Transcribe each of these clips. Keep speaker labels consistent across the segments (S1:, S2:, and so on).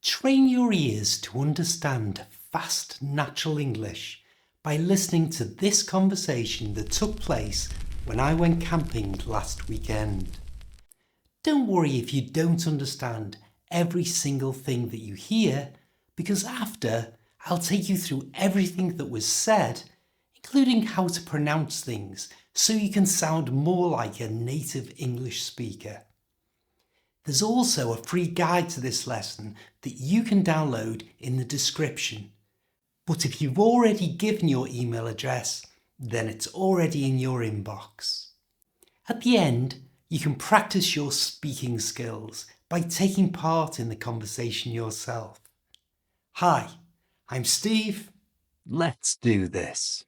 S1: Train your ears to understand fast, natural English by listening to this conversation that took place when I went camping last weekend. Don't worry if you don't understand every single thing that you hear, because after I'll take you through everything that was said, including how to pronounce things so you can sound more like a native English speaker. There's also a free guide to this lesson that you can download in the description. But if you've already given your email address, then it's already in your inbox. At the end, you can practice your speaking skills by taking part in the conversation yourself. Hi, I'm Steve. Let's do this.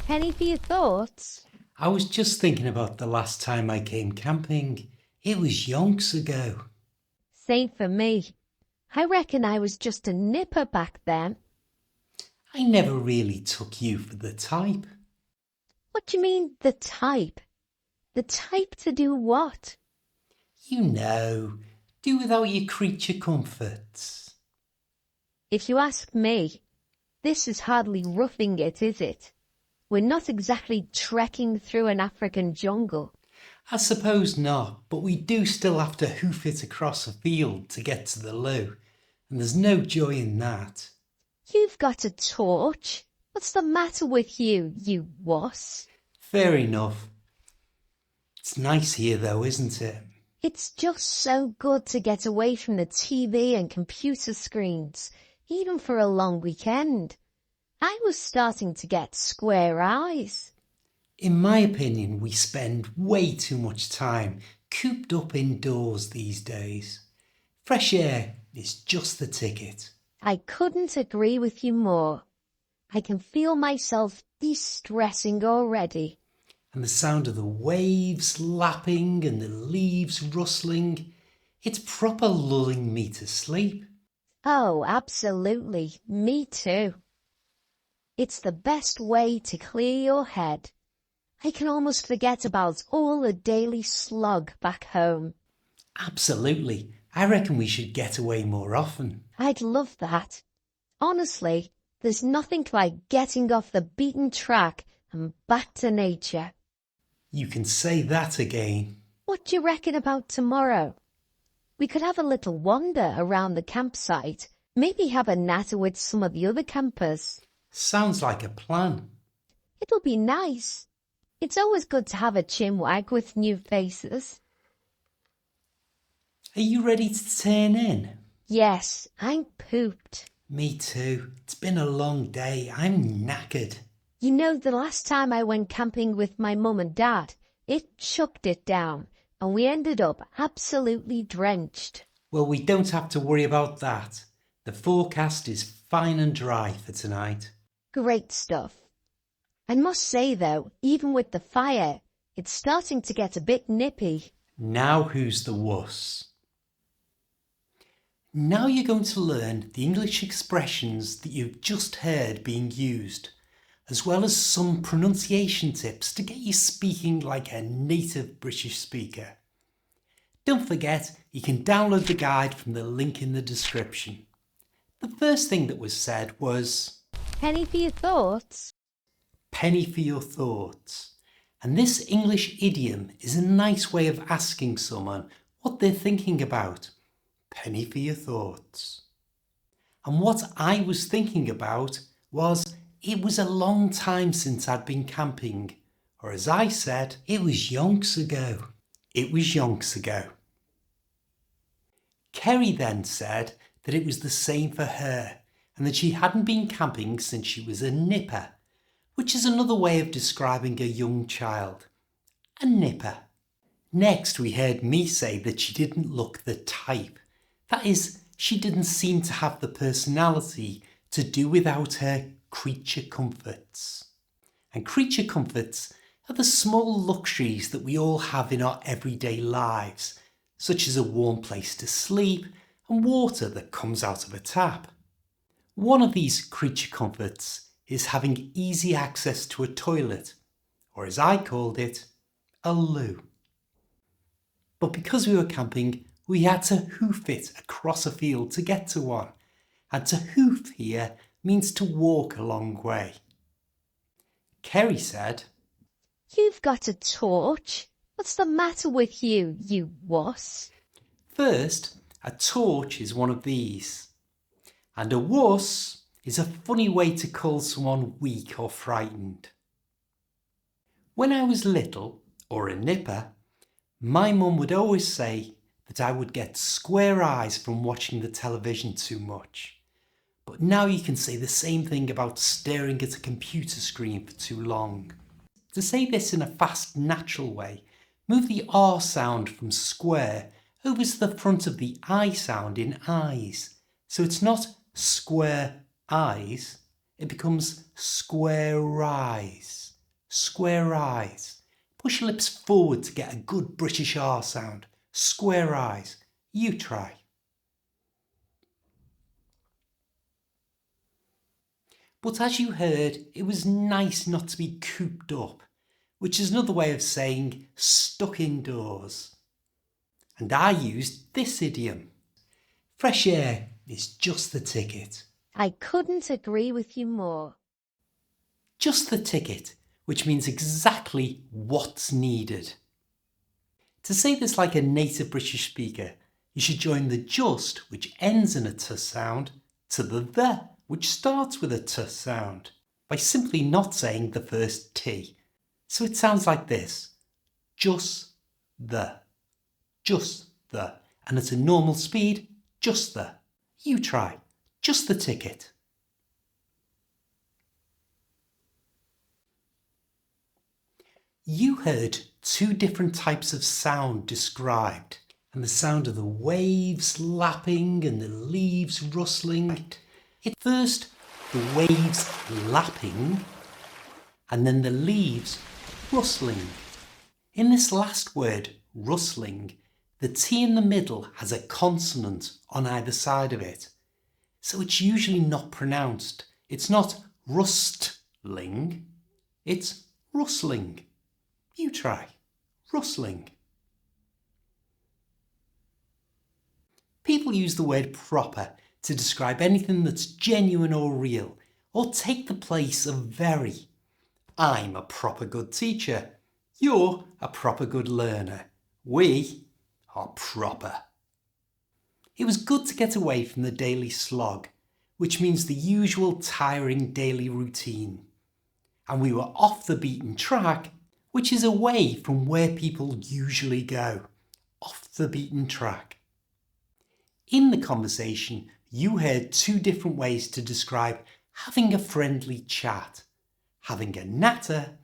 S2: Penny for your thoughts?
S1: I was just thinking about the last time I came camping. It was yonks ago.
S2: Same for me. I reckon I was just a nipper back then.
S1: I never really took you for the type.
S2: What do you mean, the type? The type to do what?
S1: You know, do without your creature comforts.
S2: If you ask me, this is hardly roughing it, is it? We're not exactly trekking through an African jungle.
S1: I suppose not, but we do still have to hoof it across a field to get to the loo, and there's no joy in that.
S2: You've got a torch. What's the matter with you, you wuss?
S1: Fair enough. It's nice here though, isn't it?
S2: It's just so good to get away from the TV and computer screens, even for a long weekend. I was starting to get square eyes.
S1: In my opinion, we spend way too much time cooped up indoors these days. Fresh air is just the ticket.
S2: I couldn't agree with you more. I can feel myself de-stressing already.
S1: And the sound of the waves lapping and the leaves rustling, it's proper lulling me to sleep.
S2: Oh, absolutely. Me too. It's the best way to clear your head. I can almost forget about all the daily slog back home.
S1: Absolutely. I reckon we should get away more often.
S2: I'd love that. Honestly, there's nothing like getting off the beaten track and back to nature.
S1: You can say that again.
S2: What do you reckon about tomorrow? We could have a little wander around the campsite, maybe have a natter with some of the other campers.
S1: Sounds like a plan.
S2: It'll be nice. It's always good to have a chinwag with new faces.
S1: Are you ready to turn in?
S2: Yes, I'm pooped.
S1: Me too. It's been a long day. I'm knackered.
S2: You know, the last time I went camping with my mum and dad, it chucked it down, and we ended up absolutely drenched.
S1: Well, we don't have to worry about that. The forecast is fine and dry for tonight.
S2: Great stuff. I must say though, even with the fire, it's starting to get a bit nippy.
S1: Now who's the wuss? Now you're going to learn the English expressions that you've just heard being used, as well as some pronunciation tips to get you speaking like a native British speaker. Don't forget, you can download the guide from the link in the description. The first thing that was said was,
S2: Penny for your thoughts?
S1: penny for your thoughts. And this English idiom is a nice way of asking someone what they're thinking about. Penny for your thoughts. And what I was thinking about was, it was a long time since I'd been camping. Or as I said, it was yonks ago. It was yonks ago. Kerry then said that it was the same for her, and that she hadn't been camping since she was a nipper, which is another way of describing a young child. A nipper. Next we heard me say that she didn't look the type. That is, she didn't seem to have the personality to do without her creature comforts. And creature comforts are the small luxuries that we all have in our everyday lives, such as a warm place to sleep and water that comes out of a tap. One of these creature comforts is having easy access to a toilet, or as I called it, a loo. But because we were camping, we had to hoof it across a field to get to one. And to hoof here means to walk a long way. Kerry said,
S2: You've got a torch. What's the matter with you, you wuss?
S1: first, a torch is one of these. And a wuss is a funny way to call someone weak or frightened. When I was little, or a nipper, my mum would always say that I would get square eyes from watching the television too much. But now you can say the same thing about staring at a computer screen for too long. To say this in a fast, natural way, move the R sound from square over to the front of the I sound in eyes. So it's not square eyes, it becomes square eyes. Square eyes. Push your lips forward to get a good British R sound. Square eyes. You try. But as you heard, it was nice not to be cooped up, which is another way of saying stuck indoors. And I used this idiom. Fresh air is just the ticket.
S2: I couldn't agree with you more.
S1: Just the ticket, which means exactly what's needed. To say this like a native British speaker, you should join the just, which ends in a t sound, to the, which starts with a t sound, by simply not saying the first t. So it sounds like this. Just the. And at a normal speed, just the. You try. Just the ticket. You heard two different types of sound described, and the sound of the waves lapping and the leaves rustling. First, the waves lapping, and then the leaves rustling. In this last word, rustling, the T in the middle has a consonant on either side of it, so it's usually not pronounced. It's not rustling, it's rustling. You try. Rustling. People use the word proper to describe anything that's genuine or real, or take the place of very. I'm a proper good teacher. You're a proper good learner. We are proper. It was good to get away from the daily slog, which means the usual tiring daily routine. And we were off the beaten track, which is away from where people usually go. Off the beaten track. In the conversation, you heard two different ways to describe having a friendly chat. Having a natter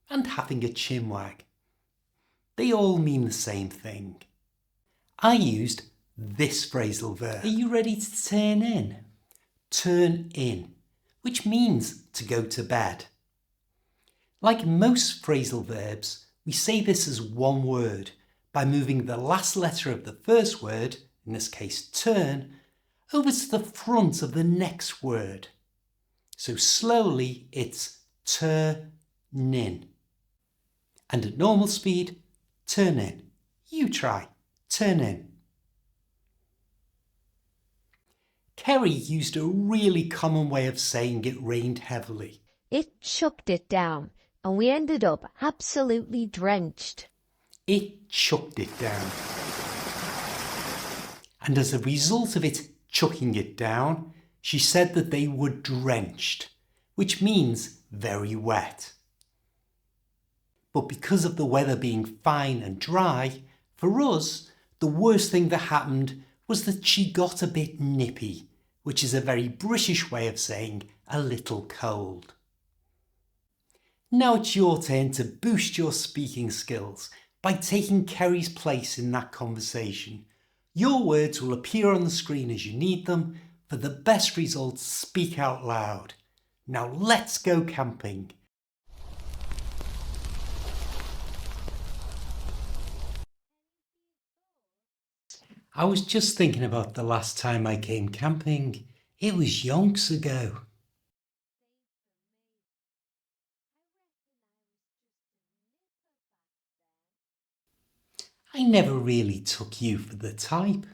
S1: and having a chinwag. They all mean the same thing. I used this phrasal verb. Are you ready to turn in? Turn in, which means to go to bed. Like most phrasal verbs, we say this as one word by moving the last letter of the first word, in this case turn, over to the front of the next word. So slowly it's turn-in. And at normal speed, turn in. You try. Turn in. Kerry used a really common way of saying it rained heavily.
S2: It chucked it down, and we ended up absolutely drenched.
S1: It chucked it down. And as a result of it chucking it down, she said that they were drenched, which means very wet. But because of the weather being fine and dry, for us, the worst thing that happened was that she got a bit nippy, which is a very British way of saying a little cold. Now it's your turn to boost your speaking skills by taking Kerry's place in that conversation. Your words will appear on the screen as you need them. For the best results, speak out loud. Now let's go camping. I was just thinking about the last time I came camping. It was yonks ago. I never really took you for the type.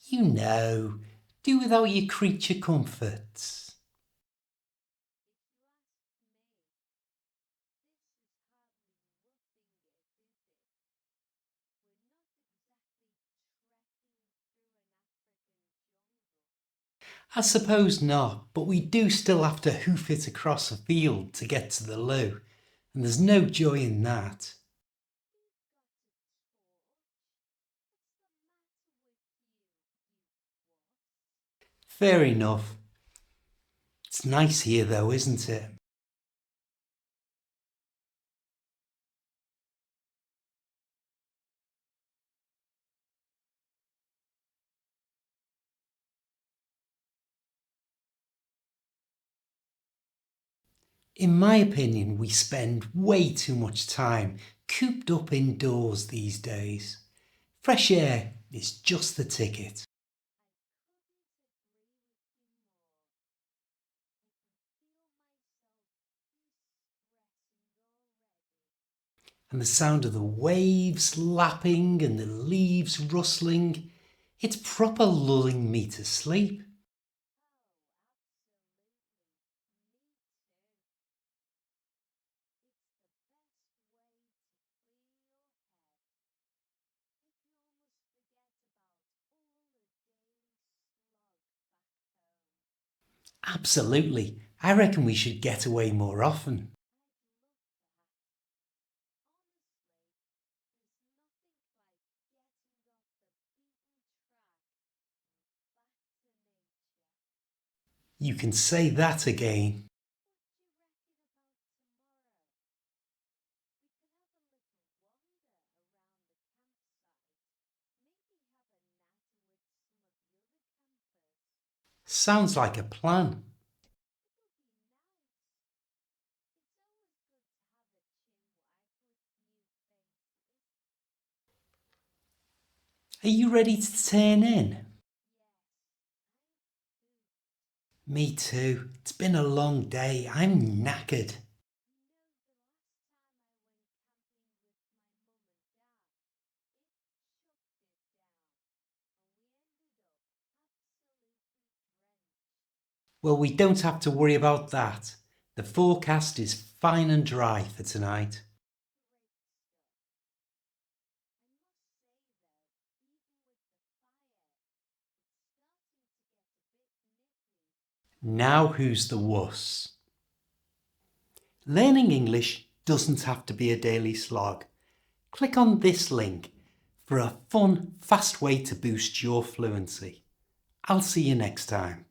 S1: You know, do without your creature comforts. I suppose not, but we do still have to hoof it across a field to get to the loo, and there's no joy in that. Fair enough. It's nice here though, isn't it? In my opinion, we spend way too much time cooped up indoors these days. Fresh air is just the ticket. And the sound of the waves lapping and the leaves rustling, it's proper lulling me to sleep. Absolutely. I reckon we should get away more often. You can say that again. Sounds like a plan. Are you ready to turn in? Me too. It's been a long day. I'm knackered. Well, we don't have to worry about that. The forecast is fine and dry for tonight. Now who's the wuss? Learning English doesn't have to be a daily slog. Click on this link for a fun, fast way to boost your fluency. I'll see you next time.